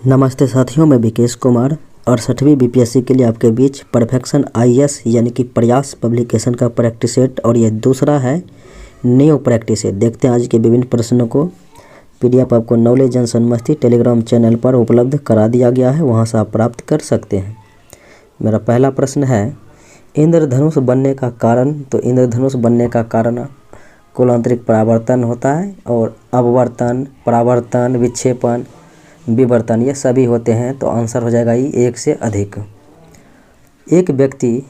नमस्ते साथियों, मैं विकेश कुमार और 6वीं बीपीएससी के लिए आपके बीच परफेक्शन आईएएस यानी कि प्रयास पब्लिकेशन का प्रैक्टिस सेट और ये दूसरा है न्यू प्रैक्टिस सेट। देखते हैं आज के विभिन्न प्रश्नों को। पीडीएफ आपको नॉलेज जंक्शन मस्ती टेलीग्राम चैनल पर उपलब्ध करा दिया गया है, वहां से आप प्राप्त कर सकते हैं। मेरा पहला प्रश्न है, इंद्रधनुष बनने का कारण। तो इंद्रधनुष बनने का कारण कुलांतरिक परावर्तन होता है और अपवर्तन, परावर्तन, विक्षेपण, विवर्तन ये सभी होते हैं। तो आंसर हो जाएगा ये एक से अधिक। एक व्यक्ति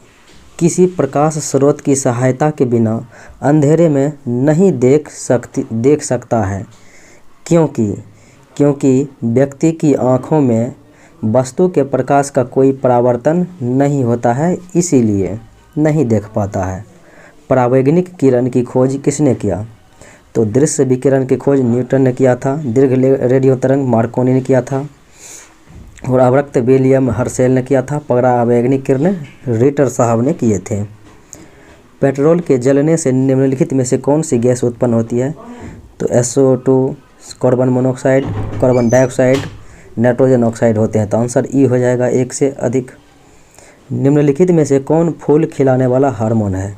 किसी प्रकाश स्रोत की सहायता के बिना अंधेरे में नहीं देख सकता है, क्योंकि व्यक्ति की आँखों में वस्तु के प्रकाश का कोई परावर्तन नहीं होता है, इसीलिए नहीं देख पाता है। परावैगनिक किरण की खोज किसने किया? तो दृश्य विकिरण की खोज न्यूटन ने किया था। दीर्घ रेडियो तरंग मार्कोनी ने किया था और अवरक्त विलियम हर्शेल ने किया था। परावैगनिक किरण रिटर साहब ने किए थे। पेट्रोल के जलने से निम्नलिखित में से कौन सी गैस उत्पन्न होती है? तो SO2, carbon monoxide, carbon dioxide, nitrogen oxide होते हैं। तो आंसर ई हो जाएगा एक से अधिक। निम्नलिखित में से कौन फूल खिलाने वाला हार्मोन है?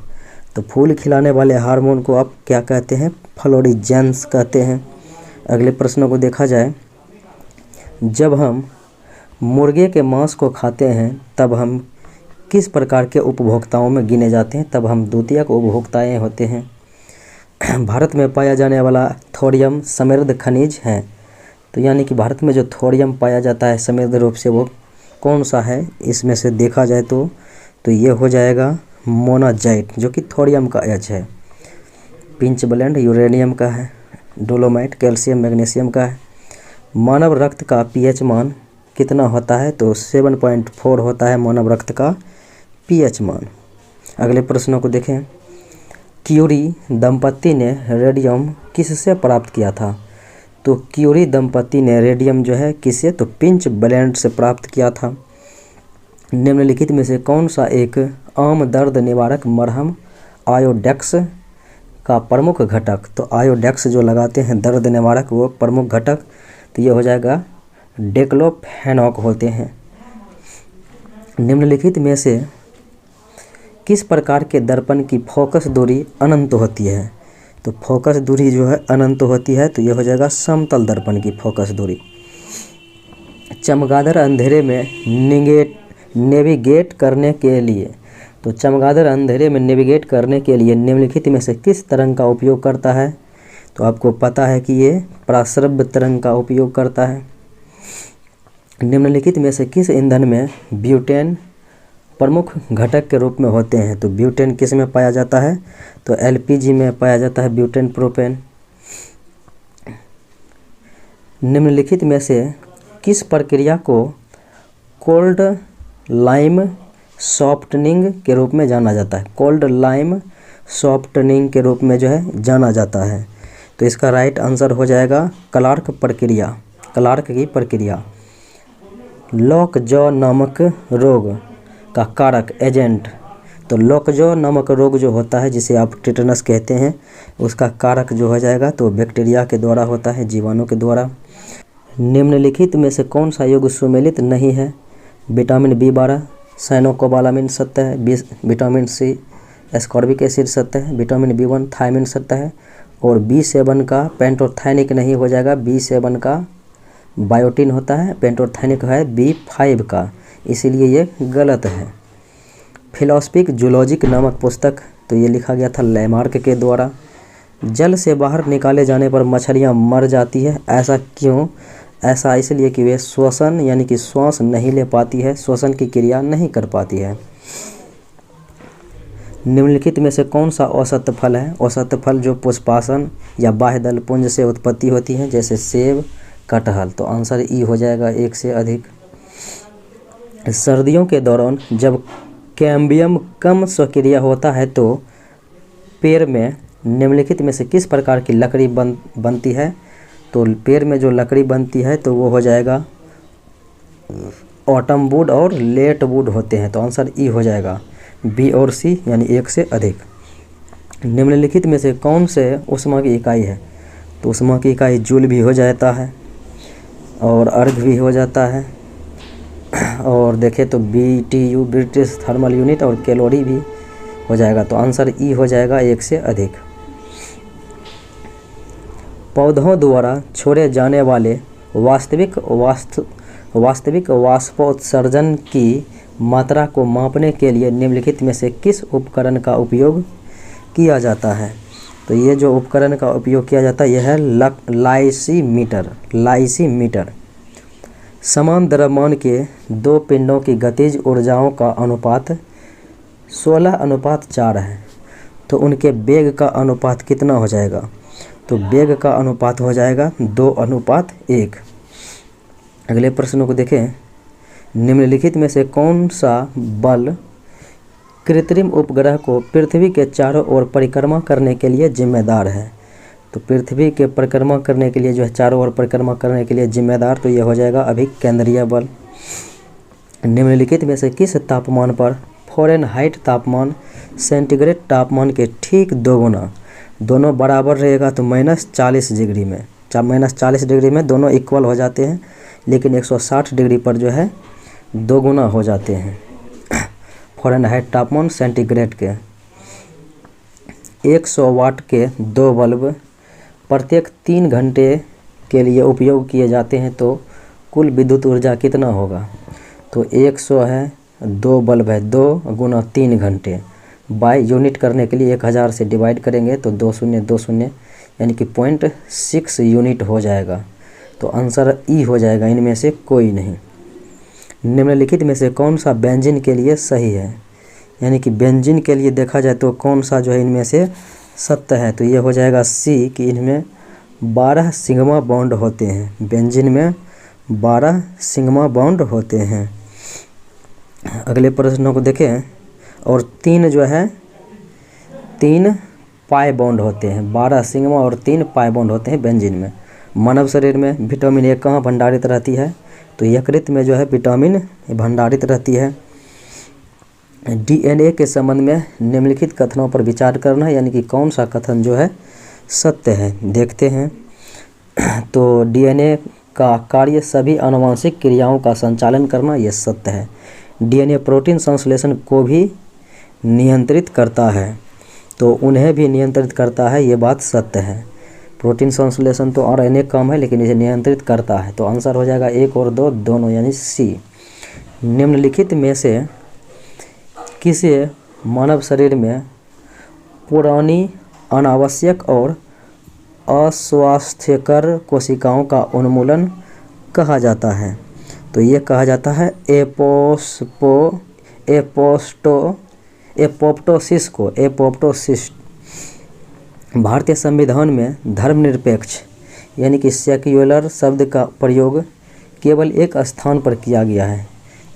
तो फूल खिलाने वाले हार्मोन को आप क्या कहते हैं? फ्लोरिजेंस कहते हैं। अगले प्रश्नों को देखा जाए, जब हम मुर्गे के मांस को खाते हैं तब हम किस प्रकार के उपभोक्ताओं में गिने जाते हैं? तब हम द्वितीयक उपभोक्ताएं होते हैं। भारत में पाया जाने वाला थोरियम समृद्ध खनिज है। तो यानी कि भारत में जो थोरियम पाया जाता है समृद्ध रूप से, वो कौन सा है? इसमें से देखा जाए तो ये हो जाएगा मोनाजाइट, जो कि थोरियम का एच है। पिंच ब्लेंड यूरेनियम का है। डोलोमाइट कैल्शियम मैग्नीशियम का है। मानव रक्त का पीएच मान कितना होता है? तो 7.4 होता है मानव रक्त का पीएच मान। अगले प्रश्नों को देखें। क्यूरी दंपत्ति ने रेडियम किससे प्राप्त किया था? तो क्यूरी दंपत्ति ने रेडियम जो है किससे? तो पिंच ब्लेंड से प्राप्त किया था। निम्नलिखित में से कौन सा एक आम दर्द निवारक मरहम आयोडेक्स का प्रमुख घटक? तो आयोडेक्स जो लगाते हैं दर्द निवारक, वो प्रमुख घटक तो ये हो जाएगा डेक्लोफेनाक होते हैं। निम्नलिखित में से किस प्रकार के दर्पण की फोकस दूरी अनंत होती है? तो फोकस दूरी जो है अनंत होती है, तो ये हो जाएगा समतल दर्पण की फोकस दूरी। चमगादड़ अंधेरे में नेविगेट करने के लिए, तो चमगादड़ अंधेरे में नेविगेट करने के लिए निम्नलिखित में से किस तरंग का उपयोग करता है? तो आपको पता है कि ये पराश्रव्य तरंग का उपयोग करता है। निम्नलिखित में से किस ईंधन में ब्यूटेन प्रमुख घटक के रूप में होते हैं? तो ब्यूटेन किस में पाया जाता है? तो LPG में पाया जाता है, ब्यूटेन प्रोपेन। निम्नलिखित में से किस प्रक्रिया को कोल्ड लाइम सॉफ्टनिंग के रूप में जाना जाता है? कोल्ड लाइम सॉफ्टनिंग के रूप में जो है जाना जाता है। तो इसका राइट आंसर हो जाएगा क्लार्क प्रक्रिया, क्लार्क की प्रक्रिया। लॉकजॉ नामक रोग का कारक एजेंट, तो लॉकजॉ नामक रोग जो होता है जिसे आप टिटनस कहते हैं, उसका कारक जो हो जाएगा तो बैक्टीरिया के द्वारा होता है, जीवाणु के द्वारा। निम्नलिखित में से कौन सा युग सुमेलित नहीं है? विटामिन B12 साइनोकोबालामिन सत्य है, विटामिन C एस्कॉर्बिक एसिड सत्य है, विटामिन B1 थायमिन सत्य है और B7 का पेंटोथैनिक नहीं हो जाएगा, B7 का बायोटिन होता है, पेंटोथैनिक है B5 का, इसीलिए ये गलत है। फिलोसफिक जूलॉजिक नामक पुस्तक तो ये लिखा गया था लैमार्क के द्वारा। जल से बाहर निकाले जाने पर मछलियाँ मर जाती है, ऐसा क्यों? ऐसा इसलिए कि वे श्वसन यानी कि श्वास नहीं ले पाती है, श्वसन की क्रिया नहीं कर पाती है। निम्नलिखित में से कौन सा औसत फल है? औसत फल जो पुष्पासन या बाह्यदल पुंज से उत्पत्ति होती है, जैसे सेब, कटहल। तो आंसर ई हो जाएगा एक से अधिक। सर्दियों के दौरान जब कैम्बियम कम सक्रिय होता है तो पेड़ में निम्नलिखित में से किस प्रकार की लकड़ी बनती है? तो पेड़ में जो लकड़ी बनती है तो वो हो जाएगा ऑटम वुड और लेट वुड होते हैं। तो आंसर ई हो जाएगा B और C यानी एक से अधिक। निम्नलिखित में से कौन से ऊष्मा की इकाई है? तो ऊष्मा की इकाई जूल भी हो जाता है। और अर्घ भी हो जाता है। और देखें तो BTU ब्रिटिश थर्मल यूनिट और कैलोरी भी हो जाएगा। तो आंसर ई हो जाएगा 1 से अधिक। पौधों द्वारा छोड़े जाने वाले वास्तविक वाष्पोत्सर्जन की मात्रा को मापने के लिए निम्नलिखित में से किस उपकरण का उपयोग किया जाता है? तो ये जो उपकरण का उपयोग किया जाता है यह है लाइसीमीटर। समान द्रव्यमान के दो पिंडों की गतिज ऊर्जाओं का अनुपात 16:4 है। तो उनके वेग का अनुपात कितना हो जाएगा? तो वेग का अनुपात हो जाएगा 2:1। अगले प्रश्नों को देखें। निम्नलिखित में से कौन सा बल कृत्रिम उपग्रह को पृथ्वी के चारों ओर परिक्रमा करने के लिए जिम्मेदार है? तो पृथ्वी के परिक्रमा करने के लिए जो है चारों ओर परिक्रमा करने के लिए जिम्मेदार, तो यह हो जाएगा अभिकेंद्रीय बल। निम्नलिखित में से किस तापमान पर फ़ारेनहाइट तापमान सेंटीग्रेड तापमान के ठीक 2 गुना, दोनों बराबर रहेगा तो -40 डिग्री में, -40 डिग्री में दोनों इक्वल हो जाते हैं, लेकिन 160 डिग्री पर जो है 2 गुना हो जाते हैं फ़ारेनहाइट तापमान सेंटीग्रेड के। 100 वाट के 2 बल्ब प्रत्येक 3 घंटे के लिए उपयोग किए जाते हैं, तो कुल विद्युत ऊर्जा कितना होगा? तो 100 है, 2 बल्ब है, 2 गुना 3 घंटे बाय यूनिट करने के लिए 1000 से डिवाइड करेंगे तो 2020 यानी कि 0.6 यूनिट हो जाएगा। तो आंसर ई हो जाएगा, इनमें से कोई नहीं। निम्नलिखित में से कौन सा बेंजीन के लिए सही है? यानी कि बेंजीन के लिए देखा जाए तो कौन सा जो है इनमें से सत्य है? तो ये हो जाएगा सी कि इनमें 12 सिग्मा बॉन्ड होते हैं। बेंजीन में 12 सिग्मा बॉन्ड होते हैं। अगले प्रश्नों को देखें। और 3 जो है 3 पाई बॉन्ड होते हैं। 12 सिग्मा और 3 पाई बॉन्ड होते हैं बेंजीन में। मानव शरीर में विटामिन ए कहाँ भंडारित रहती है? तो यकृत में जो है विटामिन भंडारित रहती है। DNA के संबंध में निम्नलिखित कथनों पर विचार करना है, यानी कि कौन सा कथन जो है सत्य है, देखते हैं। तो DNA का कार्य सभी आनुवंशिक क्रियाओं का संचालन करना, यह सत्य है। DNA प्रोटीन संश्लेषण को भी नियंत्रित करता है, तो उन्हें भी नियंत्रित करता है, ये बात सत्य है। प्रोटीन संश्लेषण तो RNA कम है लेकिन इसे नियंत्रित करता है। तो आंसर हो जाएगा 1 और 2 दोनों, यानी सी। निम्नलिखित में से किसी मानव शरीर में पुरानी अनावश्यक और अस्वास्थ्यकर कोशिकाओं का उन्मूलन कहा जाता है? तो ये कहा जाता है एपोप्टोसिस को। एपोप्टोसिस। भारतीय संविधान में धर्मनिरपेक्ष यानी कि सेक्युलर शब्द का प्रयोग केवल एक स्थान पर किया गया है,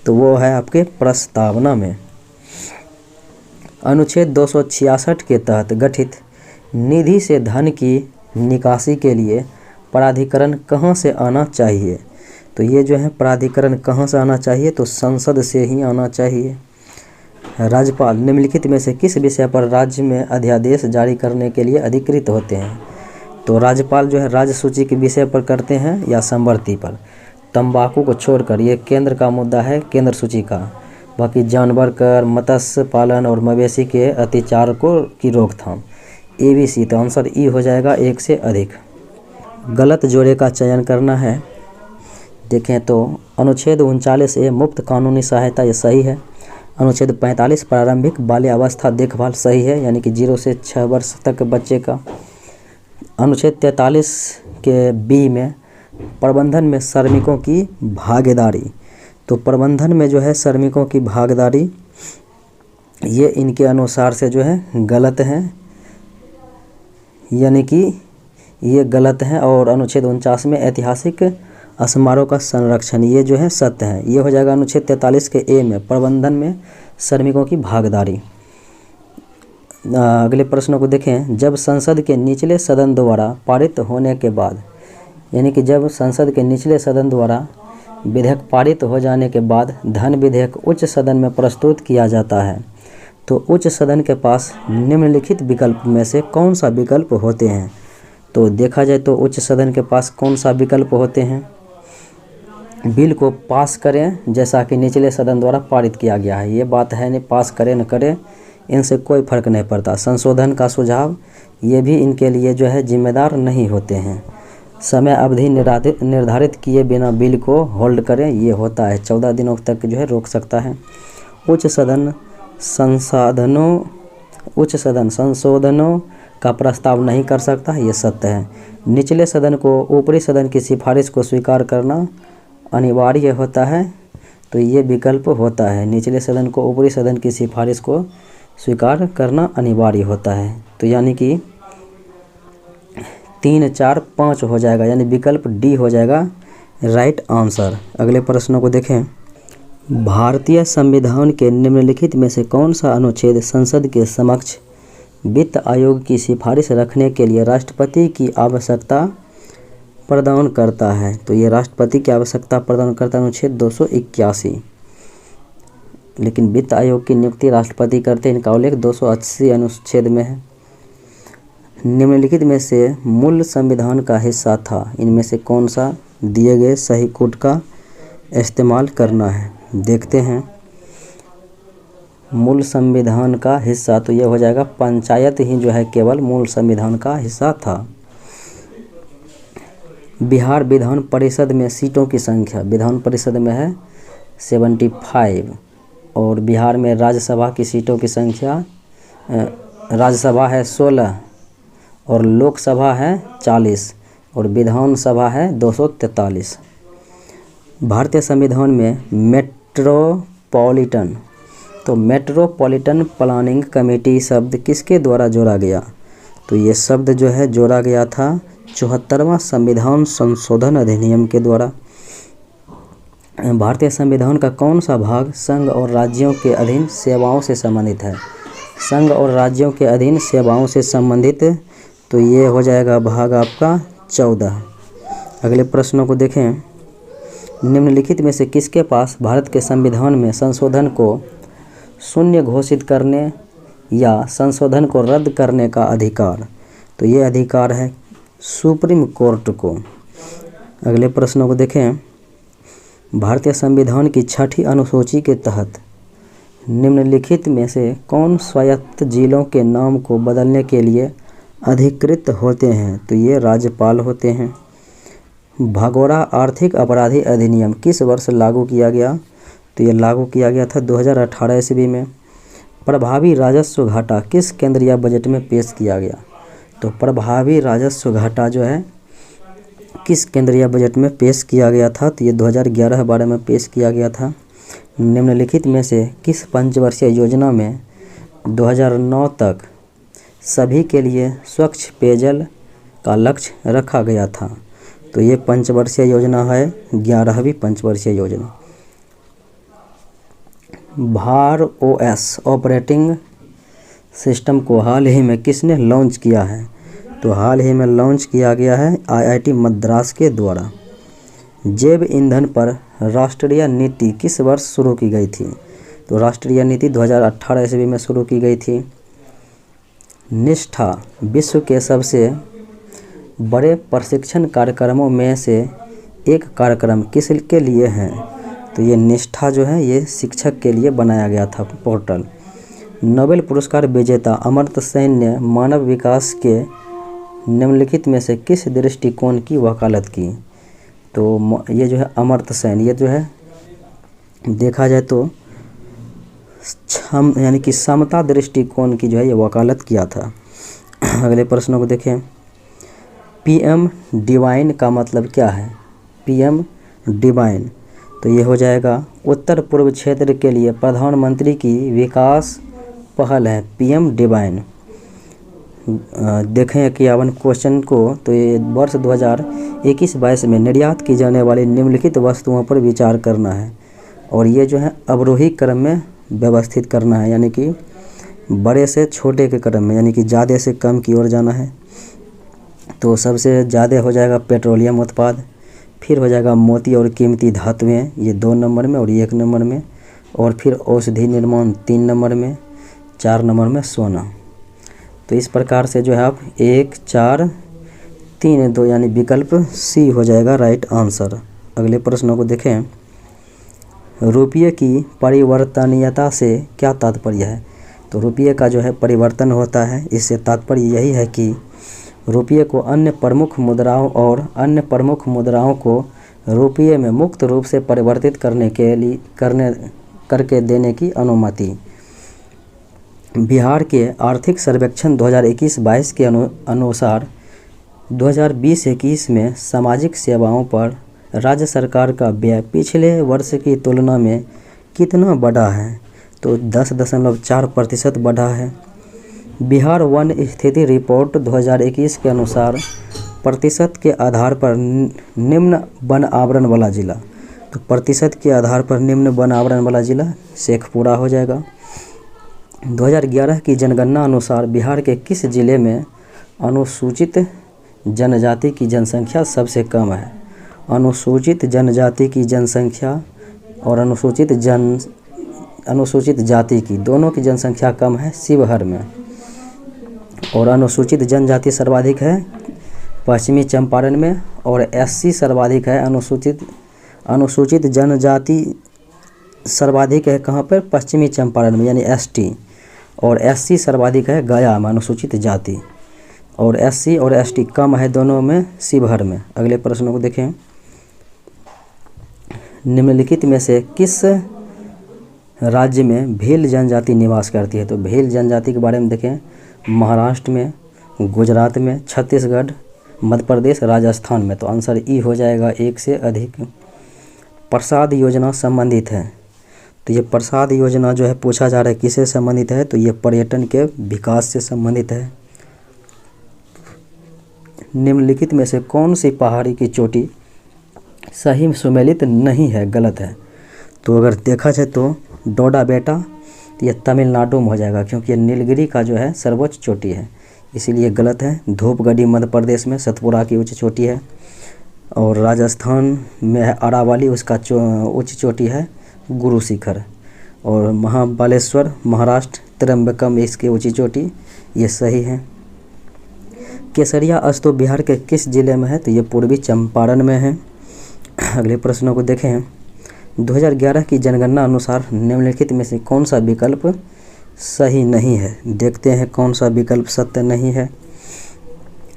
तो वो है आपके प्रस्तावना में। अनुच्छेद 266 के तहत गठित निधि से धन की निकासी के लिए प्राधिकरण कहाँ से आना चाहिए? तो ये जो है प्राधिकरण कहाँ से आना चाहिए? तो संसद से ही आना चाहिए। राज्यपाल निम्नलिखित में से किस विषय पर राज्य में अध्यादेश जारी करने के लिए अधिकृत होते हैं? तो राज्यपाल जो है राज्य सूची के विषय पर करते हैं या संवर्ती पर। तंबाकू को छोड़कर ये केंद्र का मुद्दा है, केंद्र सूची का। बाकी जानवर कर, मत्स्य पालन और मवेशी के अत्याचार की रोकथाम, ABC। तो आंसर ई हो जाएगा 1 से अधिक। गलत जोड़े का चयन करना है। देखें तो अनुच्छेद 39A मुफ्त कानूनी सहायता, ये सही है। अनुच्छेद 45 प्रारंभिक बाल्यावस्था देखभाल सही है, यानी कि 0 से 6 वर्ष तक बच्चे का। अनुच्छेद 43 के B में प्रबंधन में श्रमिकों की भागीदारी, तो प्रबंधन में जो है श्रमिकों की भागीदारी ये इनके अनुसार से जो है गलत है, यानी कि ये गलत है। और अनुच्छेद 49 में ऐतिहासिक स्मारकों का संरक्षण, ये जो है सत्य है। ये हो जाएगा अनुच्छेद 43 के A में प्रबंधन में श्रमिकों की भागीदारी। अगले प्रश्नों को देखें। जब संसद के निचले सदन द्वारा पारित होने के बाद, यानी कि जब संसद के निचले सदन द्वारा विधेयक पारित हो जाने के बाद धन विधेयक उच्च सदन में प्रस्तुत किया जाता है, तो उच्च सदन के पास निम्नलिखित विकल्प में से कौन सा विकल्प होते हैं? तो देखा जाए तो उच्च सदन के पास कौन सा विकल्प होते हैं? बिल को पास करें जैसा कि निचले सदन द्वारा पारित किया गया है। ये बात है नहीं, पास करें न करें इनसे कोई फर्क नहीं पड़ता। संशोधन का सुझाव ये भी इनके लिए जो है जिम्मेदार नहीं होते हैं। समय अवधि निर्धारित किए बिना बिल को होल्ड करें, ये होता है 14 दिनों तक जो है रोक सकता है। उच्च सदन संशोधनों का प्रस्ताव नहीं कर सकता, ये सत्य है। निचले सदन को ऊपरी सदन की सिफारिश को स्वीकार करना अनिवार्य होता है, तो ये विकल्प होता है। निचले सदन को ऊपरी सदन की सिफारिश को स्वीकार करना अनिवार्य होता है, तो यानी कि 3, 4, 5 हो जाएगा, यानी विकल्प डी हो जाएगा राइट आंसर। अगले प्रश्नों को देखें। भारतीय संविधान के निम्नलिखित में से कौन सा अनुच्छेद संसद के समक्ष वित्त आयोग की सिफारिश रखने के लिए राष्ट्रपति की आवश्यकता प्रदान करता है? तो ये राष्ट्रपति की आवश्यकता प्रदान करता है अनुच्छेद 281। लेकिन वित्त आयोग की नियुक्ति राष्ट्रपति करते हैं, इनका उल्लेख 280 अनुच्छेद में है। निम्नलिखित में से मूल संविधान का हिस्सा था, इनमें से कौन सा दिए गए सही कोड का इस्तेमाल करना है? देखते हैं। मूल संविधान का हिस्सा, तो यह हो जाएगा पंचायत ही जो है केवल मूल संविधान का हिस्सा था। बिहार विधान परिषद में सीटों की संख्या, विधान परिषद में है 75 और बिहार में राज्यसभा की सीटों की संख्या, राज्यसभा है 16 और लोकसभा है 40 और विधानसभा है 243। भारतीय संविधान में मेट्रोपॉलिटन, तो मेट्रोपॉलिटन प्लानिंग कमेटी शब्द किसके द्वारा जोड़ा गया? तो ये शब्द जो है जोड़ा गया था 74वां संविधान संशोधन अधिनियम के द्वारा। भारतीय संविधान का कौन सा भाग संघ और राज्यों के अधीन सेवाओं से संबंधित है? संघ और राज्यों के अधीन सेवाओं से संबंधित, तो ये हो जाएगा भाग आपका 14। अगले प्रश्नों को देखें। निम्नलिखित में से किसके पास भारत के संविधान में संशोधन को शून्य घोषित करने या संशोधन को रद्द करने का अधिकार? तो ये अधिकार है सुप्रीम कोर्ट को। अगले प्रश्नों को देखें। भारतीय संविधान की 6ठी अनुसूची के तहत निम्नलिखित में से कौन स्वायत्त जिलों के नाम को बदलने के लिए अधिकृत होते हैं? तो ये राज्यपाल होते हैं। भगोड़ा आर्थिक अपराधी अधिनियम किस वर्ष लागू किया गया? तो ये लागू किया गया था 2018 ईस्वी में। प्रभावी राजस्व घाटा किस केंद्रीय बजट में पेश किया गया? तो प्रभावी राजस्व घाटा जो है किस केंद्रीय बजट में पेश किया गया था? तो ये 2011-12 में पेश किया गया था। निम्नलिखित में से किस पंचवर्षीय योजना में 2009 तक सभी के लिए स्वच्छ पेयजल का लक्ष्य रखा गया था? तो ये पंचवर्षीय योजना है 11वीं पंचवर्षीय योजना। भार ओएस ऑपरेटिंग सिस्टम को हाल ही में किसने लॉन्च किया है? तो हाल ही में लॉन्च किया गया है आईआईटी मद्रास के द्वारा। जैव ईंधन पर राष्ट्रीय नीति किस वर्ष शुरू की गई थी? तो राष्ट्रीय नीति 2018 ईस्वी में शुरू की गई थी। निष्ठा विश्व के सबसे बड़े प्रशिक्षण कार्यक्रमों में से एक कार्यक्रम किसके लिए है? तो ये निष्ठा जो है ये शिक्षक के लिए बनाया गया था पोर्टल। नोबेल पुरस्कार विजेता अमर्त्य सेन ने मानव विकास के निम्नलिखित में से किस दृष्टिकोण की वकालत की? तो ये जो है अमर्त्य सेन, ये जो है देखा जाए तो यानी कि समता दृष्टिकोण की जो है ये वकालत किया था। अगले प्रश्नों को देखें। पीएम डिवाइन का मतलब क्या है? पीएम डिवाइन, तो ये हो जाएगा उत्तर पूर्व क्षेत्र के लिए प्रधानमंत्री की विकास पहल है पीएम डिवाइन। देखें 51 क्वेश्चन को, तो ये वर्ष 2021-22 में निर्यात की जाने वाली निम्नलिखित वस्तुओं पर विचार करना है और ये जो है अवरोही क्रम में व्यवस्थित करना है, यानी कि बड़े से छोटे के क्रम में, यानी कि ज़्यादा से कम की ओर जाना है। तो सबसे ज़्यादा हो जाएगा पेट्रोलियम उत्पाद, फिर हो जाएगा मोती और कीमती धातुएं, ये 2 नंबर में और 1 नंबर में, और फिर औषधि निर्माण 3 नंबर में, 4 नंबर में सोना। तो इस प्रकार से जो है आप 1, 4, 3, 2 यानी विकल्प सी हो जाएगा राइट आंसर। अगले प्रश्नों को देखें। रुपये की परिवर्तनीयता से क्या तात्पर्य है? तो रुपये का जो है परिवर्तन होता है, इससे तात्पर्य यही है कि रुपये को अन्य प्रमुख मुद्राओं और अन्य प्रमुख मुद्राओं को रुपये में मुक्त रूप से परिवर्तित करके देने की अनुमति। बिहार के आर्थिक सर्वेक्षण 2021-22 के अनुसार 2020-21 में सामाजिक सेवाओं पर राज्य सरकार का व्यय पिछले वर्ष की तुलना में कितना बढ़ा है? तो 10.4% बढ़ा है। बिहार वन स्थिति रिपोर्ट 2021 के अनुसार प्रतिशत के आधार पर निम्न वन आवरण वाला जिला, तो प्रतिशत के आधार पर निम्न वन आवरण वाला जिला शेखपुरा हो जाएगा। 2011 की जनगणना अनुसार बिहार के किस जिले में अनुसूचित जनजाति की जनसंख्या सबसे कम है? अनुसूचित जनजाति की जनसंख्या और अनुसूचित जाति की दोनों की जनसंख्या कम है शिवहर में, और अनुसूचित जनजाति सर्वाधिक है पश्चिमी चंपारण में, और एससी सर्वाधिक है। अनुसूचित जनजाति सर्वाधिक है कहाँ पर? पश्चिमी चंपारण में, यानी एसटी, और एससी सर्वाधिक है गया में अनुसूचित जाति, और एससी और एसटी कम है दोनों में शिवहर में। अगले प्रश्नों को देखें। निम्नलिखित में से किस राज्य में भील जनजाति निवास करती है? तो भील जनजाति के बारे में देखें। महाराष्ट्र में, गुजरात में, छत्तीसगढ़, मध्य प्रदेश, राजस्थान में। तो आंसर ई हो जाएगा, एक से अधिक। प्रसाद योजना संबंधित है, तो ये प्रसाद योजना जो है पूछा जा रहा है किससे संबंधित है? तो ये पर्यटन के विकास से संबंधित है। निम्नलिखित में से कौन सी पहाड़ी की चोटी सही सुमेलित नहीं है? गलत है। तो अगर देखा जाए तो डोडा बेटा, तो ये तमिलनाडु में हो जाएगा, क्योंकि ये नीलगिरी का जो है सर्वोच्च चोटी है, इसीलिए गलत है। धूपगढ़ी मध्य प्रदेश में सतपुरा की उच्च चोटी है, और राजस्थान में है अरावली, उसका उच्च चोटी है गुरु शिखर, और महाबलेश्वर महाराष्ट्र त्र्यंबकम इसकी ऊंची चोटी, ये सही है। केसरिया स्तूप बिहार के किस जिले में है? तो ये पूर्वी चंपारण में है। अगले प्रश्नों को देखें। 2011 की जनगणना अनुसार निम्नलिखित में से कौन सा विकल्प सही नहीं है? देखते हैं कौन सा विकल्प सत्य नहीं है।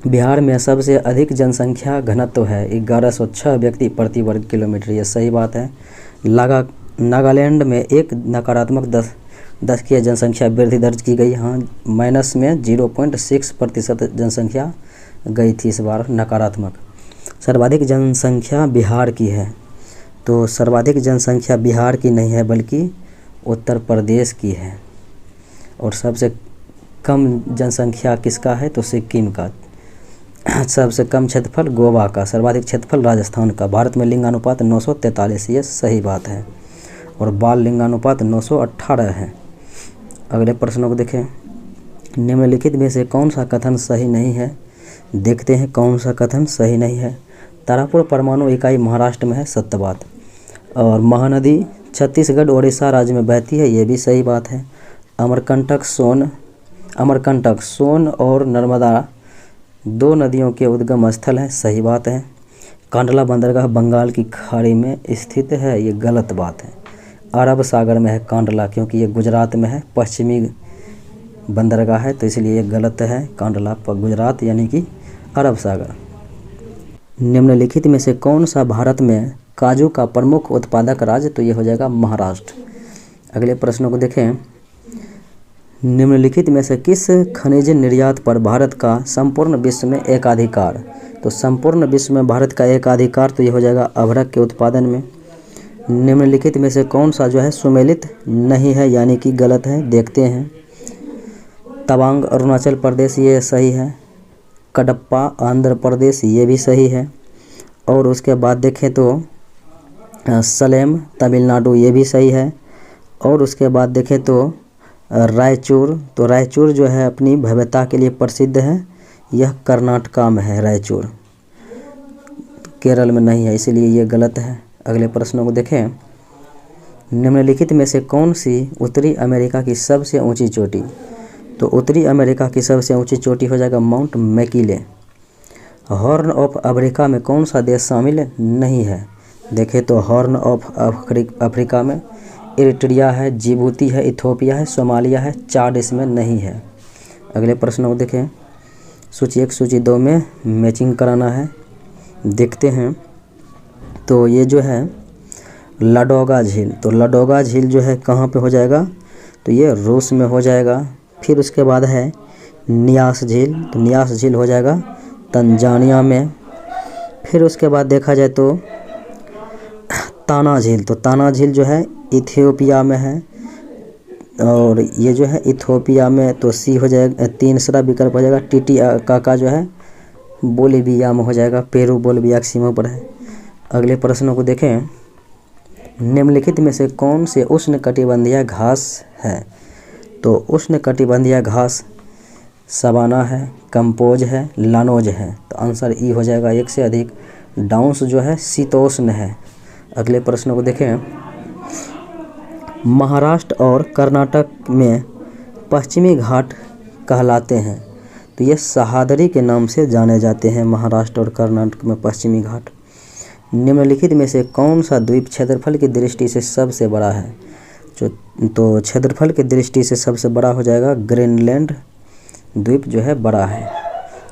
बिहार में सबसे अधिक जनसंख्या घनत्व है 1106 व्यक्ति प्रति वर्ग किलोमीटर, ये सही बात है। नागालैंड में एक नकारात्मक 10 की जनसंख्या वृद्धि दर्ज की गई। हाँ, माइनस में 0.6% जनसंख्या गई थी इस बार नकारात्मक। सर्वाधिक जनसंख्या बिहार की है, तो सर्वाधिक जनसंख्या बिहार की नहीं है बल्कि उत्तर प्रदेश की है। और सबसे कम जनसंख्या किसका है? तो सिक्किम का। सबसे कम क्षेत्रफल गोवा का, सर्वाधिक क्षेत्रफल राजस्थान का। भारत में लिंगानुपात 943, ये सही बात है, और बाल लिंगानुपात 918 है। अगले प्रश्नों को देखें। निम्नलिखित में से कौन सा कथन सही नहीं है? देखते हैं कौन सा कथन सही नहीं है। तारापुर परमाणु इकाई महाराष्ट्र में है, सत्य बात। और महानदी छत्तीसगढ़ ओडिशा राज्य में बहती है, ये भी सही बात है। अमरकंटक सोन और नर्मदा दो नदियों के उद्गम स्थल हैं, सही बात है। कांडला बंदरगाह बंगाल की खाड़ी में स्थित है, ये गलत बात है। अरब सागर में है कांडला, क्योंकि ये गुजरात में है, पश्चिमी बंदरगाह है, तो इसलिए ये गलत है। कांडला गुजरात यानी कि अरब सागर। निम्नलिखित में से कौन सा भारत में काजू का प्रमुख उत्पादक राज्य? तो ये हो जाएगा महाराष्ट्र। अगले प्रश्नों को देखें। निम्नलिखित में से किस खनिज निर्यात पर भारत का संपूर्ण विश्व में एकाधिकार? तो संपूर्ण विश्व में भारत का एकाधिकार, तो ये हो जाएगा अभ्रक के उत्पादन में। निम्नलिखित में से कौन सा जो है सुमेलित नहीं है, यानी कि गलत है? देखते हैं। तवांग अरुणाचल प्रदेश, ये सही है। कडप्पा आंध्र प्रदेश, ये भी सही है। और उसके बाद देखें तो सलेम तमिलनाडु, ये भी सही है। और उसके बाद देखें तो रायचूर, तो रायचूर जो है अपनी भव्यता के लिए प्रसिद्ध है, यह कर्नाटका में है रायचूर, केरल में नहीं है, इसीलिए ये गलत है। अगले प्रश्नों को देखें। निम्नलिखित में से कौन सी उत्तरी अमेरिका की सबसे ऊंची चोटी? तो उत्तरी अमेरिका की सबसे ऊंची चोटी हो जाएगा mount McKinley. Horn of Africa में कौन सा देश शामिल नहीं है? देखें तो हॉर्न ऑफ अफ्रीका में, इरिट्रिया है, जिबूती है, इथियोपिया है, सोमालिया है, चाड इसमें नहीं है। अगले प्रश्न को देखें, सूची 1 सूची 2 में मैचिंग कराना है। देखते हैं तो ये जो है लाडोगा झील, तो लाडोगा झील जो है कहाँ पे हो जाएगा, तो ये रूस में हो जाएगा। फिर उसके बाद है नियास झील, तो नियास झील हो जाएगा तंजानिया में। फिर उसके बाद देखा जाए तो ताना झील, तो ताना झील जो है इथियोपिया में है, और ये जो है इथियोपिया में तो सी हो जाएगा, तीसरा विकल्प हो जाएगा टीटीकाका जो है बोलिविया में हो जाएगा, पेरू बोलिविया की सीमा पर है। अगले प्रश्नों को देखें, निम्नलिखित में से कौन से उष्णकटिबंधीय घास है, तो उष्णकटिबंधीय घास सवाना है, कंपोज है, लानोज है, तो आंसर ई हो जाएगा 1 से अधिक। डाउन्स जो है शीतोष्ण है। अगले प्रश्न को देखें, महाराष्ट्र और कर्नाटक में पश्चिमी घाट कहलाते हैं, तो ये सहादरी के नाम से जाने जाते हैं महाराष्ट्र और कर्नाटक में पश्चिमी घाट। निम्नलिखित में से कौन सा द्वीप क्षेत्रफल की दृष्टि से सबसे बड़ा है, तो क्षेत्रफल की दृष्टि से सबसे बड़ा हो जाएगा ग्रीनलैंड द्वीप जो है बड़ा है,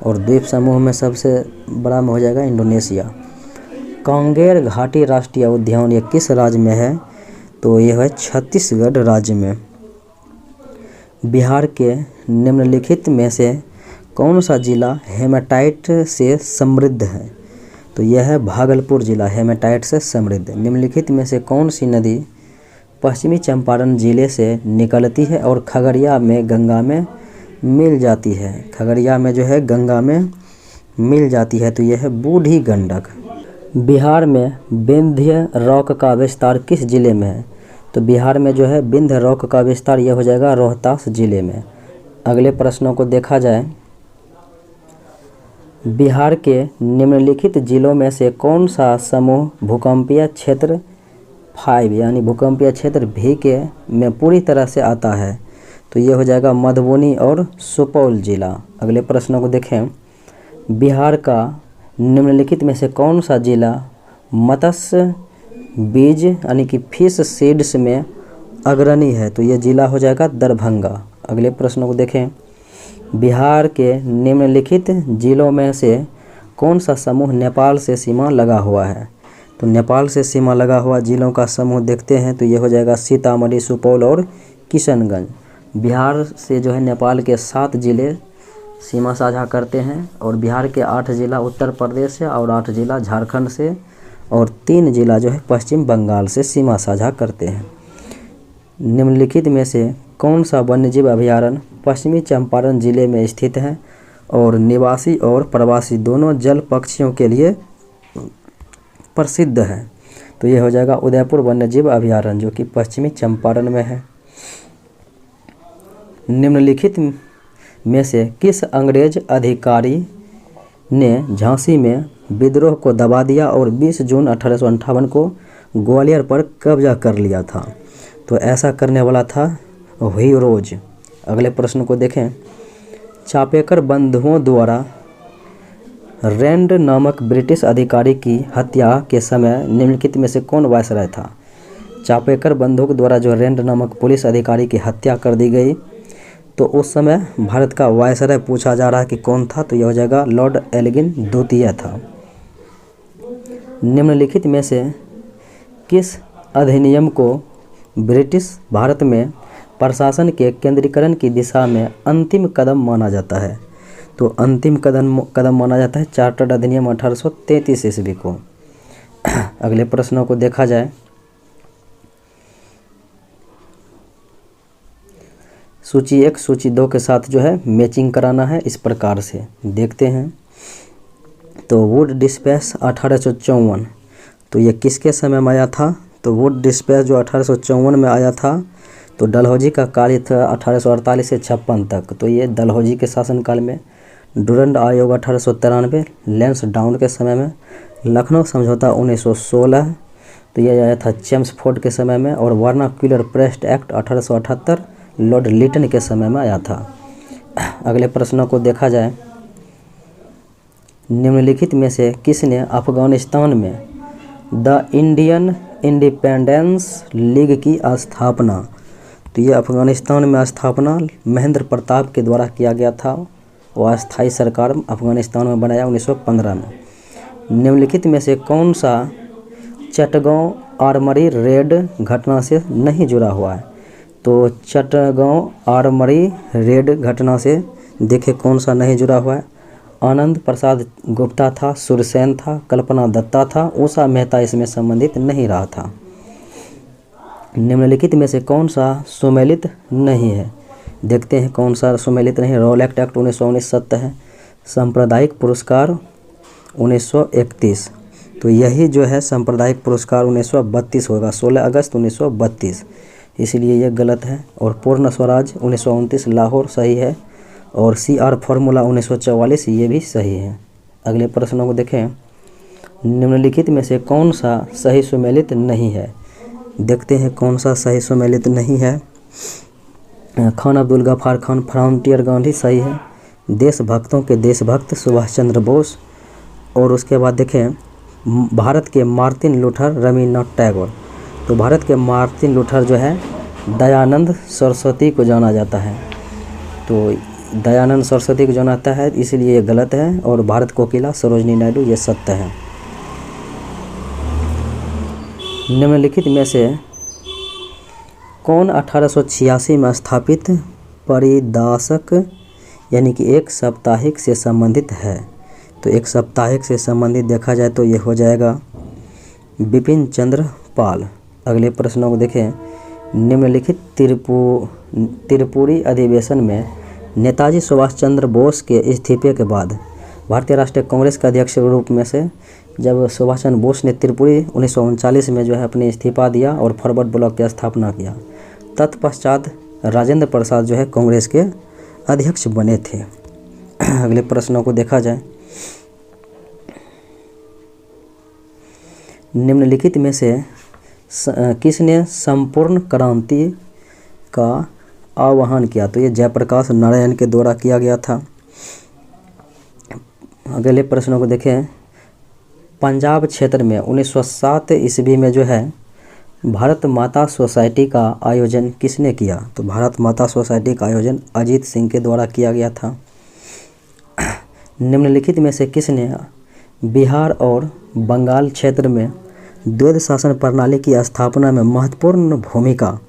और द्वीप समूह में सबसे बड़ा में हो जाएगा इंडोनेशिया। कांगेर घाटी राष्ट्रीय उद्यान ये किस राज्य में है, तो यह है छत्तीसगढ़ राज्य में। बिहार के निम्नलिखित में से कौन सा जिला हेमाटाइट से समृद्ध है, तो यह है भागलपुर जिला हेमाटाइट से समृद्ध। निम्नलिखित में से कौन सी नदी पश्चिमी चंपारण जिले से निकलती है और खगड़िया में गंगा में मिल जाती है, खगड़िया में जो है गंगा में मिल जाती है, तो यह है बूढ़ी गंडक। बिहार में विंध्य रॉक का विस्तार किस जिले में है, तो बिहार में जो है विंध्य रॉक का विस्तार यह हो जाएगा रोहतास जिले में। अगले प्रश्नों को देखा जाए, बिहार के निम्नलिखित जिलों में से कौन सा समूह भूकंपीय क्षेत्र 5 यानी भूकंपीय क्षेत्र भी के में पूरी तरह से आता है, तो ये हो जाएगा मधुबनी और सुपौल जिला। अगले प्रश्नों को देखें, बिहार का निम्नलिखित में से कौन सा जिला मत्स्य बीज यानी कि फिश सीड्स में अग्रणी है, तो ये जिला हो जाएगा दरभंगा। अगले प्रश्नों को देखें, बिहार के निम्नलिखित जिलों में से कौन सा समूह नेपाल से सीमा लगा हुआ है, तो नेपाल से सीमा लगा हुआ जिलों का समूह देखते हैं, तो ये हो जाएगा सीतामढ़ी, सुपौल और किशनगंज। बिहार से जो है नेपाल के 7 जिले सीमा साझा करते हैं, और बिहार के 8 जिला उत्तर प्रदेश से और 8 जिला झारखंड से और 3 जिला जो है पश्चिम बंगाल से सीमा साझा करते हैं। निम्नलिखित में से कौन सा वन्यजीव अभयारण्य पश्चिमी चंपारण जिले में स्थित है और निवासी और प्रवासी दोनों जल पक्षियों के लिए प्रसिद्ध है, तो ये हो जाएगा उदयपुर वन्यजीव अभयारण्य जो कि पश्चिमी चंपारण में है। निम्नलिखित में से किस अंग्रेज अधिकारी ने झांसी में विद्रोह को दबा दिया और 20 जून 1858 को ग्वालियर पर कब्जा कर लिया था, तो ऐसा करने वाला था ह्यूरोज। अगले प्रश्न को देखें, चापेकर बंधुओं द्वारा रैंड नामक ब्रिटिश अधिकारी की हत्या के समय निम्नलिखित में से कौन वायसराय था। चापेकर बंधुओं के द्वारा जो रैंड नामक पुलिस अधिकारी की हत्या कर दी गई, तो उस समय भारत का वायसराय पूछा जा रहा है कि कौन था, तो यह हो जाएगा लॉर्ड एल्गिन द्वितीय था। निम्नलिखित में से किस अधिनियम को ब्रिटिश भारत में प्रशासन के केंद्रीकरण की दिशा में अंतिम कदम माना जाता है, तो अंतिम कदम माना जाता है चार्टर्ड अधिनियम 1833 ईस्वी को। अगले प्रश्नों को देखा जाए, सूची 1 सूची 2 के साथ जो है मैचिंग कराना है। इस प्रकार से देखते हैं, तो वुड डिस्पैच 1854, तो ये किसके समय में आया था, तो वुड डिस्पैच जो 1854 में आया था, तो डलहौजी का कार्य था 1848 से 56 तक, तो ये डलहौजी के शासनकाल में। डुरंड आयोग 1893, लैंसडाउन के समय में। लखनऊ समझौता 1916, तो यह आया था चेम्सफोर्ड के समय में। और vernacular press act 1878 Lord Lytton के समय में आया था। अगले प्रश्नों को देखा जाए, निम्नलिखित में से किसने अफगानिस्तान में द इंडियन इंडिपेंडेंस लीग की स्थापना। तो ये अफ़गानिस्तान में स्थापना महेंद्र प्रताप के द्वारा किया गया था और अस्थायी सरकार अफ़गानिस्तान में बनाया 1915 में। निम्नलिखित में से कौन सा चटगांव आर्मरी रेड घटना से नहीं जुड़ा हुआ है? तो चटगांव आर्मरी रेड घटना से देखे कौन सा नहीं जुड़ा हुआ है? आनंद प्रसाद गुप्ता था, सुरसेन था, कल्पना दत्ता था, उषा मेहता इसमें संबंधित नहीं रहा था। निम्नलिखित में से कौन सा सुमेलित नहीं है? देखते हैं कौन सा सुमेलित नहीं है। रॉलेट एक्ट 1919 सत्य है। सांप्रदायिक पुरस्कार 1931, तो यही जो है सांप्रदायिक पुरस्कार 1932 होगा, 16 अगस्त 1932, इसलिए यह गलत है। और पूर्ण स्वराज 1929 लाहौर सही है। और CR फार्मूला 1944 ये भी सही है। अगले प्रश्नों को देखें। निम्नलिखित में से कौन सा सही सुमेलित नहीं है? देखते हैं कौन सा सही सुमेलित नहीं है। खान अब्दुल गफ्फार खान, फ्रंटियर गांधी सही है। देशभक्तों के देशभक्त सुभाष चंद्र बोस। और उसके बाद देखें भारत के मार्टिन लूथर रविन्द्रनाथ टैगोर। तो भारत के मार्टिन लूथर जो है दयानंद सरस्वती को जाना जाता है, तो दयानंद सरस्वती को जाना जाता है, इसलिए ये गलत है। और भारत कोकिला सरोजनी नायडू ये सत्य है। निम्नलिखित में से कौन 1886 में स्थापित परिदासक यानी कि एक साप्ताहिक से संबंधित है? तो एक साप्ताहिक से संबंधित देखा जाए तो ये हो जाएगा बिपिन चंद्र पाल। अगले प्रश्नों को देखें। निम्नलिखित त्रिपुरी अधिवेशन में नेताजी सुभाष चंद्र बोस के इस्तीफे के बाद भारतीय राष्ट्रीय कांग्रेस के अध्यक्ष के रूप में से जब सुभाष चंद्र बोस ने त्रिपुरी 1939 में जो है अपने इस्तीफा दिया और फॉरवर्ड ब्लॉक की स्थापना किया, तत्पश्चात राजेंद्र प्रसाद जो है कांग्रेस के अध्यक्ष बने थे। अगले प्रश्नों को देखा जाए। निम्नलिखित में से किसने संपूर्ण क्रांति का आह्वान किया? तो ये जयप्रकाश नारायण के द्वारा किया गया था। अगले प्रश्नों को देखें। पंजाब क्षेत्र में 1907 ईस्वी में जो है भारत माता सोसाइटी का आयोजन किसने किया? तो भारत माता सोसाइटी का आयोजन अजीत सिंह के द्वारा किया गया था। निम्नलिखित में से किसने बिहार और बंगाल क्षेत्र में द्वैध शासन प्रणाली की स्थापना में महत्वपूर्ण भूमिका?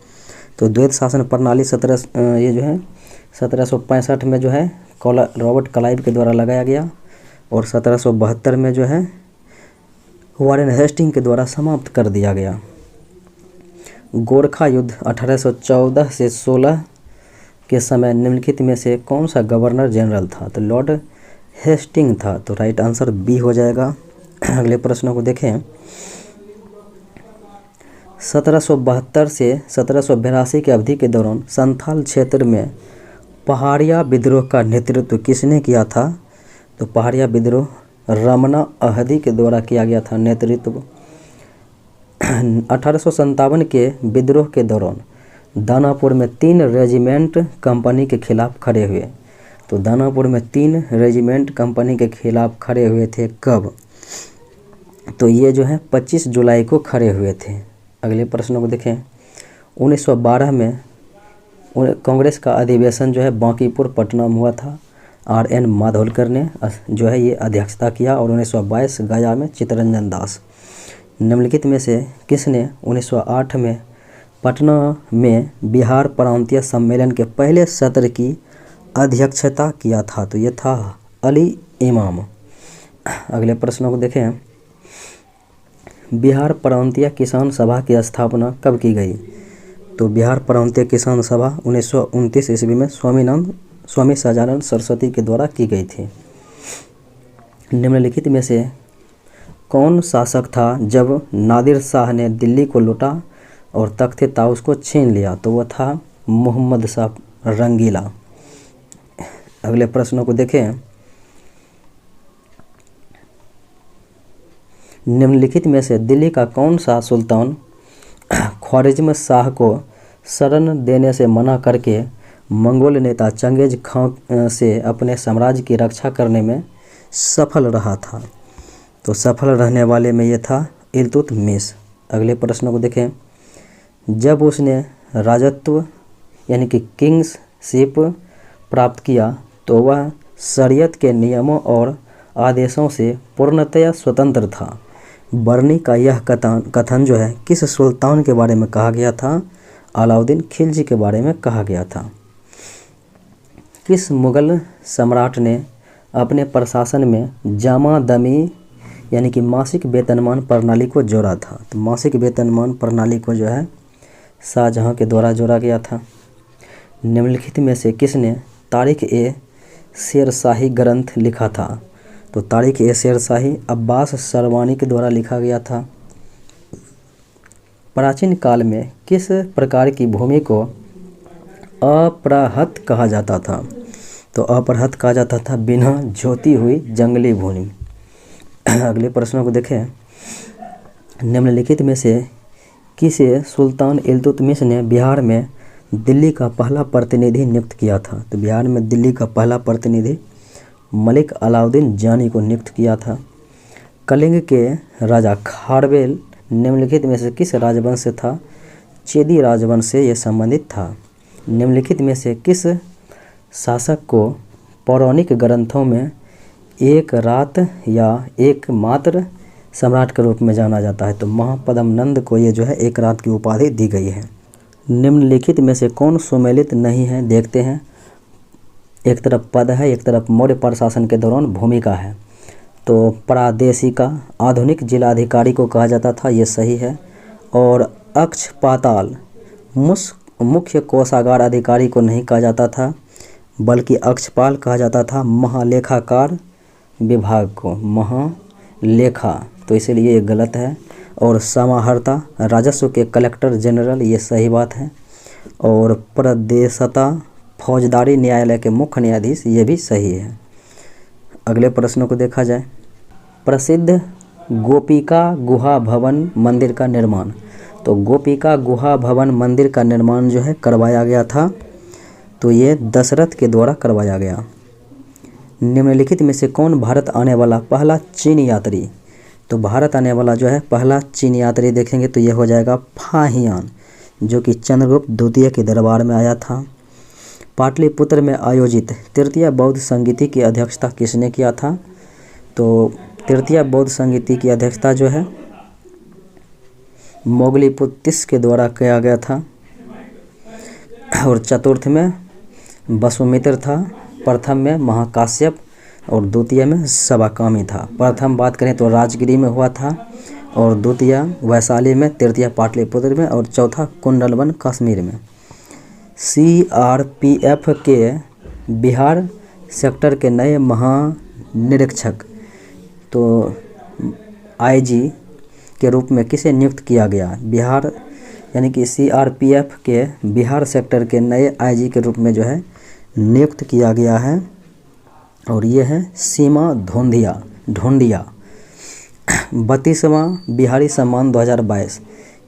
तो द्वैध शासन प्रणाली 1765 में जो है रॉबर्ट क्लाइव के द्वारा लगाया गया और 1772 में जो है वारेन हेस्टिंग के द्वारा समाप्त कर दिया गया। गोरखा युद्ध 1814 से 16 के समय निम्नलिखित में से कौन सा गवर्नर जनरल था? तो लॉर्ड हेस्टिंग था, तो राइट आंसर बी हो जाएगा। अगले प्रश्नों को देखें। 1772 से 1782 की अवधि के दौरान संथाल क्षेत्र में पहाड़िया विद्रोह का नेतृत्व किसने किया था? तो पहाड़िया विद्रोह रमना अहदी के द्वारा किया गया था नेतृत्व। 1857 के विद्रोह के दौरान दानापुर में 3 रेजिमेंट कंपनी के खिलाफ खड़े हुए। तो दानापुर में 3 रेजिमेंट कंपनी के खिलाफ खड़े हुए थे कब? तो ये जो है 25 जुलाई को खड़े हुए थे। अगले प्रश्नों को देखें। 1912 में कांग्रेस का अधिवेशन जो है बांकीपुर पटना में हुआ था। RN माधोलकर ने जो है ये अध्यक्षता किया और 1922 गया में चित्तरंजन दास। निम्नलिखित में से किसने 1908 में पटना में बिहार प्रांतीय सम्मेलन के पहले सत्र की अध्यक्षता किया था? तो ये था अली इमाम। अगले प्रश्नों को देखें। बिहार प्रांतीय किसान सभा की स्थापना कब की गई? तो बिहार प्रांतीय किसान सभा 1929 ईस्वी में स्वामी सजानंद सरस्वती के द्वारा की गई थी। निम्नलिखित में से कौन शासक था जब नादिर शाह ने दिल्ली को लूटा और तख्त ताउस को छीन लिया? तो वह था मोहम्मद शाह रंगीला। अगले प्रश्नों को देखें। निम्नलिखित में से दिल्ली का कौन सा सुल्तान ख्वारिज्म शाह को शरण देने से मना करके मंगोल नेता चंगेज खां से अपने साम्राज्य की रक्षा करने में सफल रहा था? तो सफल रहने वाले में ये था इल्तुतमिश। अगले प्रश्न को देखें, जब उसने राजत्व यानी कि किंग्सशिप प्राप्त किया तो वह शरीयत के नियमों और आदेशों से पूर्णतया स्वतंत्र था। बरनी का यह कथन जो है किस सुल्तान के बारे में कहा गया था? अलाउद्दीन खिलजी के बारे में कहा गया था। किस मुगल सम्राट ने अपने प्रशासन में जमादमी यानी कि मासिक वेतनमान प्रणाली को जोड़ा था? तो मासिक वेतनमान प्रणाली को जो है शाहजहां के द्वारा जोड़ा गया था। निम्नलिखित में से किसने तारीख ए शेरशाही ग्रंथ लिखा था? तो तारीख ए शेरशाही अब्बास सरवानी के द्वारा लिखा गया था। प्राचीन काल में किस प्रकार की भूमि को अपराहत कहा जाता था? तो अपराहत कहा जाता था बिना जोती हुई जंगली भूमि। अगले प्रश्नों को देखें, निम्नलिखित में से किसे सुल्तान इल्तुतमिश ने बिहार में दिल्ली का पहला प्रतिनिधि नियुक्त किया था? तो बिहार में दिल्ली का पहला प्रतिनिधि मलिक अलाउद्दीन जानी को नियुक्त किया था। कलिंग के राजा खारवेल निम्नलिखित में से किस राजवंश से था? चेदी राजवंश से यह संबंधित था। निम्नलिखित में से किस शासक को पौराणिक ग्रंथों में एक रात या एकमात्र सम्राट के रूप में जाना जाता है? तो महापद्मनंद को ये जो है एक रात की उपाधि दी गई है। निम्नलिखित में से कौन सुमेलित नहीं है? देखते हैं। एक तरफ पद है, एक तरफ मौर्य प्रशासन के दौरान भूमिका है। तो प्रादेशिका आधुनिक जिलाधिकारी को कहा जाता था, ये सही है। और अक्षपाताल मुख्य कोषागार अधिकारी को नहीं कहा जाता था, बल्कि अक्षपाल कहा जाता था महालेखाकार विभाग को, महालेखा, तो इसलिए ये गलत है। और समाहर्ता राजस्व के कलेक्टर जनरल, ये सही बात है। और प्रदेशता फौजदारी न्यायालय के मुख्य न्यायाधीश, ये भी सही है। अगले प्रश्नों को देखा जाए। प्रसिद्ध गोपिका गुहा भवन मंदिर का निर्माण। तो गोपिका गुहा भवन मंदिर का निर्माण जो है करवाया गया था, तो ये दशरथ के द्वारा करवाया गया। निम्नलिखित में से कौन भारत आने वाला पहला चीन यात्री? तो भारत आने वाला जो है पहला चीन यात्री देखेंगे तो ये हो जाएगा फाहियान, जो कि चंद्रगुप्त द्वितीय के दरबार में आया था। पाटलिपुत्र में आयोजित तृतीय बौद्ध संगीति की अध्यक्षता किसने किया था? तो तृतीय बौद्ध संगीति की अध्यक्षता जो है मोगलीपुत्तिस के द्वारा किया गया था। और चतुर्थ में वसुमित्र था, प्रथम में महाकाश्यप और द्वितीय में सबाकामी था। प्रथम बात करें तो राजगिरी में हुआ था, और द्वितीय वैशाली में, तृतीय पाटलिपुत्र में, और चौथा कुंडलवन कश्मीर में। CRPF के बिहार सेक्टर के नए महानिरीक्षक तो IG के रूप में किसे नियुक्त किया गया? बिहार यानी कि CRPF के बिहार सेक्टर के नए IG के रूप में जो है नियुक्त किया गया है, और ये है सीमा ढोंडिया। 32वां बिहारी सम्मान 2022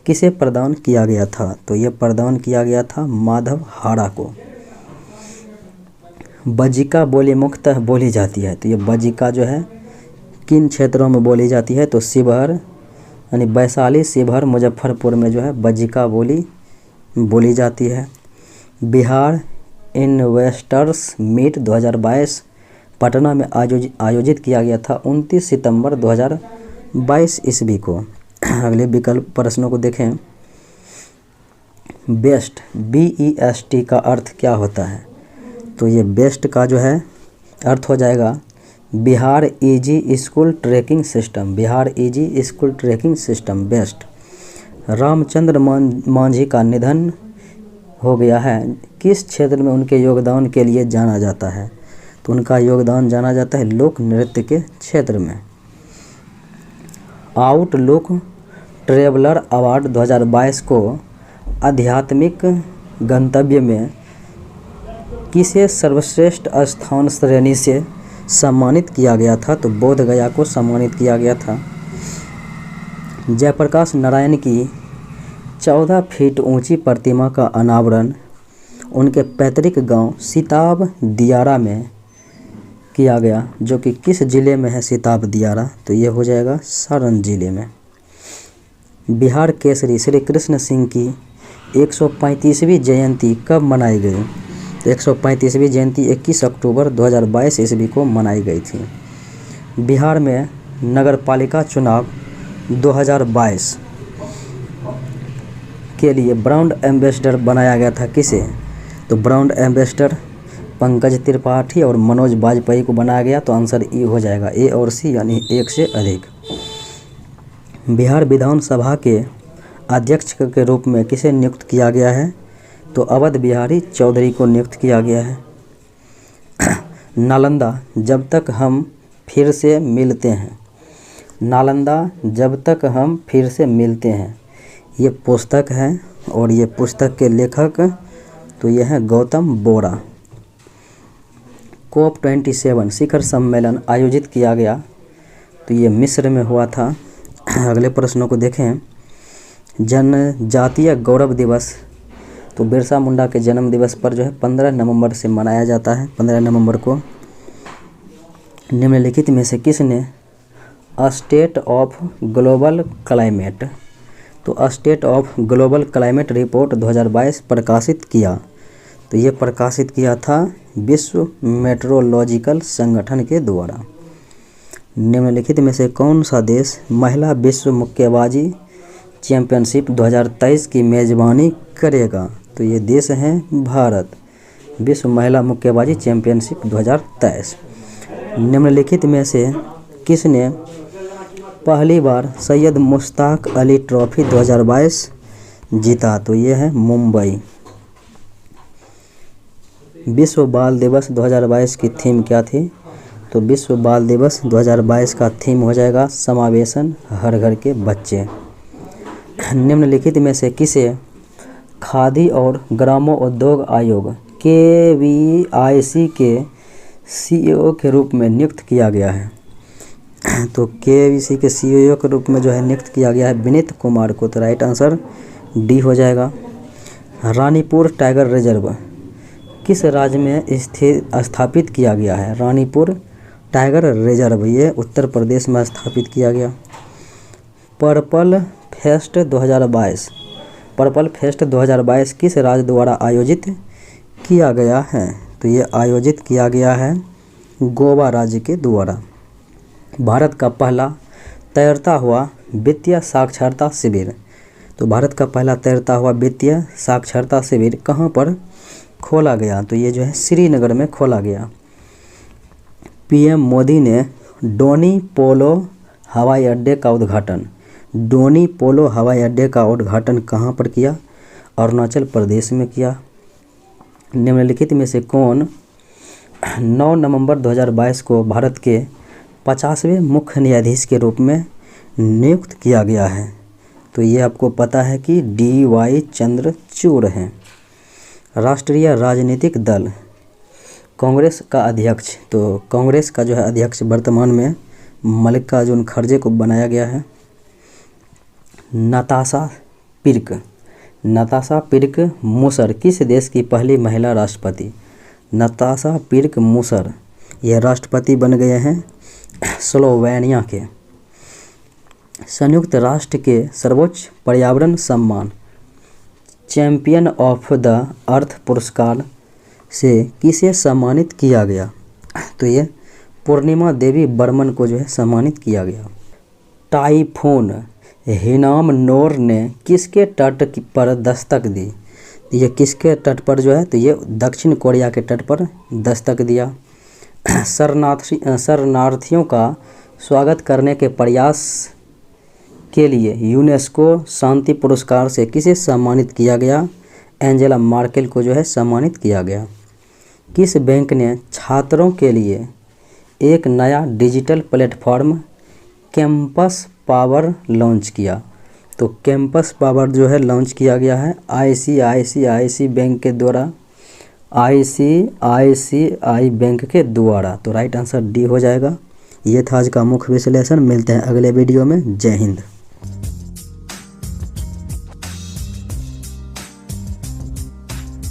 किसे प्रदान किया गया था? तो ये प्रदान किया गया था माधव हाड़ा को। बज्जिका बोली मुख्यतः बोली जाती है, तो ये बज्जिका जो है किन क्षेत्रों में बोली जाती है? तो शिवहर यानी वैशाली, शिवहर, मुजफ्फरपुर में जो है बज्जिका बोली जाती है। बिहार इन्वेस्टर्स मीट 2022 पटना में आयोजित किया गया था 29 सितंबर 2022 ईस्वी को। अगले विकल्प प्रश्नों को देखें। बेस्ट BEST का अर्थ क्या होता है? तो ये बेस्ट का जो है अर्थ हो जाएगा Bihar easy school tracking system. Bihar easy school tracking system best. Ramchandra Manjhi का निधन हो गया है, किस क्षेत्र में उनके योगदान के लिए जाना जाता है? तो उनका योगदान जाना जाता है लोक नृत्य के क्षेत्र में। आउटलुक ट्रेवलर अवार्ड 2022 को आध्यात्मिक गंतव्य में किसे सर्वश्रेष्ठ स्थान श्रेणी से सम्मानित किया गया था? तो बोध गया को सम्मानित किया गया था। जयप्रकाश नारायण की 14 फीट ऊंची प्रतिमा का अनावरण उनके पैतृक गांव सिताब दियारा में किया गया, जो कि किस जिले में है सिताब दियारा? तो ये हो जाएगा सारण जिले में। बिहार केसरी श्री कृष्ण सिंह की 135वीं जयंती कब मनाई गई? तो 135वीं जयंती 21 अक्टूबर 2022 ईस्वी को मनाई गई थी। बिहार में नगरपालिका चुनाव 2022 के लिए ब्रांड एम्बेसडर बनाया गया था किसे? तो ब्रांड एम्बेसडर पंकज त्रिपाठी और मनोज बाजपेयी को बनाया गया। तो आंसर ई हो जाएगा, ए और सी यानी एक से अधिक। बिहार विधानसभा के अध्यक्ष के रूप में किसे नियुक्त किया गया है? तो अवध बिहारी चौधरी को नियुक्त किया गया है। नालंदा जब तक हम फिर से मिलते हैं, नालंदा जब तक हम फिर से मिलते हैं, ये पुस्तक है और ये पुस्तक के लेखक तो ये है गौतम बोरा। COP27 शिखर सम्मेलन आयोजित किया गया तो ये मिस्र में हुआ था। अगले प्रश्नों को देखें। जनजातीय गौरव दिवस तो बिरसा मुंडा के जन्म दिवस पर जो है 15 नवंबर से मनाया जाता है, 15 नवंबर को। निम्नलिखित में से किसने स्टेट ऑफ ग्लोबल क्लाइमेट तो state of global climate report 2022 प्रकाशित किया? तो ये प्रकाशित किया था विश्व मेट्रोलॉजिकल संगठन के द्वारा। निम्नलिखित में से कौन सा देश महिला विश्व मुक्केबाजी चैंपियनशिप 2023 की मेज़बानी करेगा? तो ये देश है भारत, विश्व महिला मुक्केबाजी चैंपियनशिप 2023। निम्नलिखित में से किसने पहली बार सैयद मुश्ताक अली ट्रॉफी 2022 जीता? तो ये है मुंबई। विश्व बाल दिवस 2022 की थीम क्या थी? तो विश्व बाल दिवस 2022 का थीम हो जाएगा समावेशन हर घर के बच्चे। निम्नलिखित में से किसे खादी और ग्रामोद्योग आयोग KVIC के CEO के रूप में नियुक्त किया गया है? तो KVIC के CEO के रूप में जो है नियुक्त किया गया है विनीत कुमार को। तो राइट आंसर डी हो जाएगा। रानीपुर टाइगर रिजर्व किस राज्य में स्थापित किया गया है? रानीपुर टाइगर रिजर्व ये उत्तर प्रदेश में स्थापित किया गया। पर्पल फेस्ट 2022 किस राज्य द्वारा आयोजित किया गया है? तो ये आयोजित किया गया है गोवा राज्य के द्वारा। भारत का पहला तैरता हुआ वित्तीय साक्षरता शिविर तो भारत का पहला तैरता हुआ वित्तीय साक्षरता शिविर कहाँ पर खोला गया? तो ये जो है श्रीनगर में खोला गया। PM मोदी ने डोनी पोलो हवाई अड्डे का उद्घाटन कहाँ पर किया? अरुणाचल प्रदेश में किया। निम्नलिखित में से कौन 9 नवंबर 2022 को भारत के 50वें मुख्य न्यायाधीश के रूप में नियुक्त किया गया है? तो ये आपको पता है कि DY चंद्रचूड़ हैं। राष्ट्रीय राजनीतिक दल कांग्रेस का अध्यक्ष तो कांग्रेस का जो है अध्यक्ष वर्तमान में मल्लिकार्जुन खड़गे को बनाया गया है। नताशा पिर्क मुसर किस देश की पहली महिला राष्ट्रपति? नताशा पिर्क मुसर यह राष्ट्रपति बन गए हैं स्लोवेनिया के। संयुक्त राष्ट्र के सर्वोच्च पर्यावरण सम्मान चैंपियन ऑफ द अर्थ पुरस्कार से किसे सम्मानित किया गया? तो ये पूर्णिमा देवी बर्मन को जो है सम्मानित किया गया। टाइफून हिनाम नोर ने किसके तट पर दस्तक दी? ये किसके तट पर जो है? तो ये दक्षिण कोरिया के तट पर दस्तक दिया। शरणार्थियों का स्वागत करने के प्रयास के लिए यूनेस्को शांति पुरस्कार से किसे सम्मानित किया गया? एंजेला मार्केल को जो है सम्मानित किया गया। किस बैंक ने छात्रों के लिए एक नया digital platform campus power launch किया? तो कैंपस पावर जो है लॉन्च किया गया है ICICI बैंक के द्वारा, ICICI बैंक के द्वारा। तो राइट आंसर डी हो जाएगा। ये था आज का मुख्य विश्लेषण। मिलते हैं अगले वीडियो में। जय हिंद।